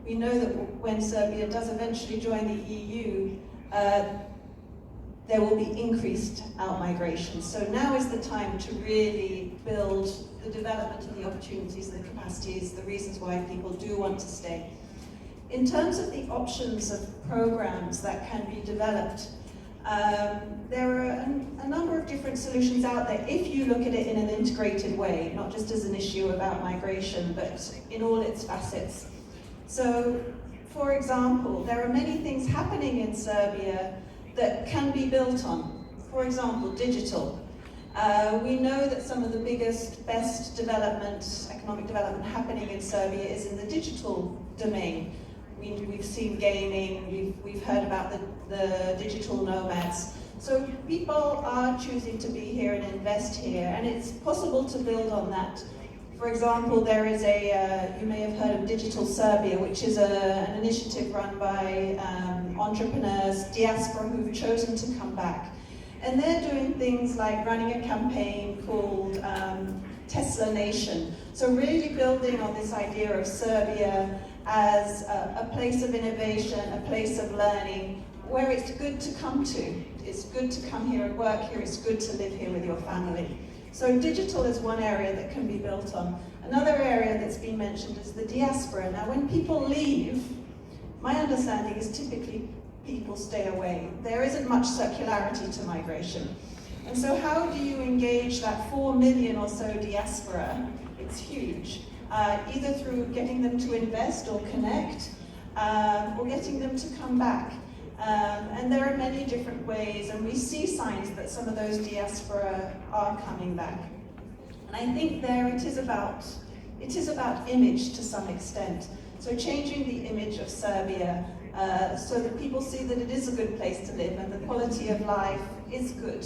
we know that when Serbia does eventually join the EU, there will be increased out-migration. So now is the time to really build the development of the opportunities, the capacities, the reasons why people do want to stay. In terms of the options of programs that can be developed, there are a number of different solutions out there if you look at it in an integrated way, not just as an issue about migration, but in all its facets. So, for example, there are many things happening in Serbia that can be built on. For example, digital. We know that some of the biggest, best development, economic development happening in Serbia is in the digital domain. We've seen gaming, we've heard about the digital nomads. So people are choosing to be here and invest here, and it's possible to build on that. For example, there is you may have heard of Digital Serbia, which is an initiative run by entrepreneurs, diaspora who've chosen to come back. And they're doing things like running a campaign called Tesla Nation. So really building on this idea of Serbia as a place of innovation, a place of learning, where it's good to come to. It's good to come here and work here, it's good to live here with your family. So digital is one area that can be built on. Another area that's been mentioned is the diaspora. Now when people leave, my understanding is typically people stay away. There isn't much circularity to migration. And so how do you engage that 4 million or so diaspora? It's huge. Either through getting them to invest or connect, or getting them to come back. And there are many different ways, and we see signs that some of those diaspora are coming back. And I think there it is about image to some extent. So changing the image of Serbia so that people see that it is a good place to live and the quality of life is good.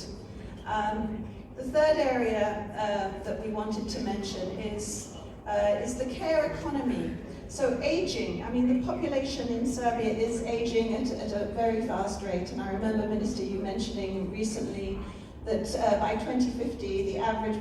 The third area that we wanted to mention is the care economy. So aging, I mean the population in Serbia is aging at a very fast rate, and I remember, Minister, you mentioning recently that by 2050 the average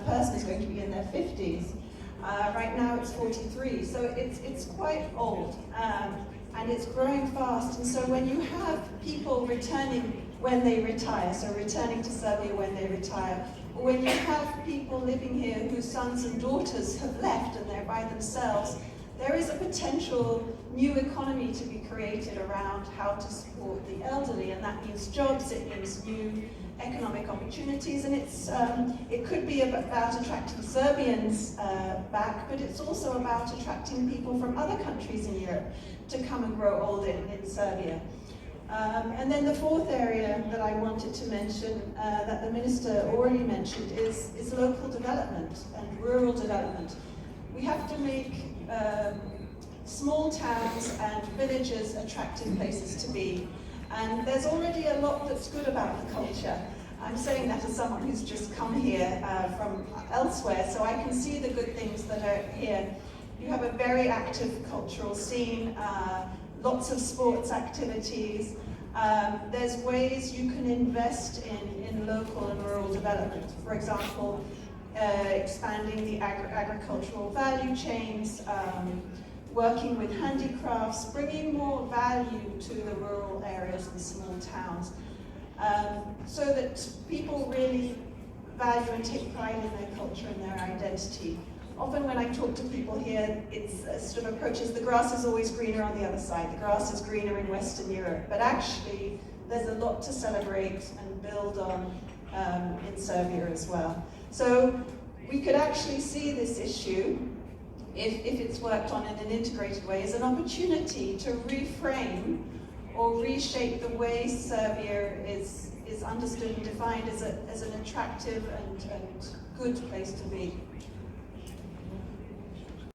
person is going to be in their 50s. Right now it's 43, so it's quite old, and it's growing fast. And so when you have people returning when they retire, so returning to Serbia when they retire, or when you have people living here whose sons and daughters have left and they're by themselves, there is a potential new economy to be created around how to support the elderly, and that means jobs, it means new economic opportunities, and it could be about attracting Serbians back, but it's also about attracting people from other countries in Europe to come and grow old in Serbia. And then the fourth area that I wanted to mention, that the Minister already mentioned, is local development and rural development. We have to make small towns and villages attractive places to be. And there's already a lot that's good about the culture. I'm saying that as someone who's just come here from elsewhere, so I can see the good things that are here. You have a very active cultural scene, lots of sports activities. There's ways you can invest in local and rural development. For example, expanding the agricultural value chains, working with handicrafts, bringing more value to the rural areas and small towns, so that people really value and take pride in their culture and their identity. Often when I talk to people here, it's a sort of approach is the grass is always greener on the other side. The grass is greener in Western Europe, but actually there's a lot to celebrate and build on in Serbia as well. So we could actually see this issue, if it's worked on in an integrated way, as an opportunity to reframe or reshape the way Serbia is understood and defined as an attractive and good place to be.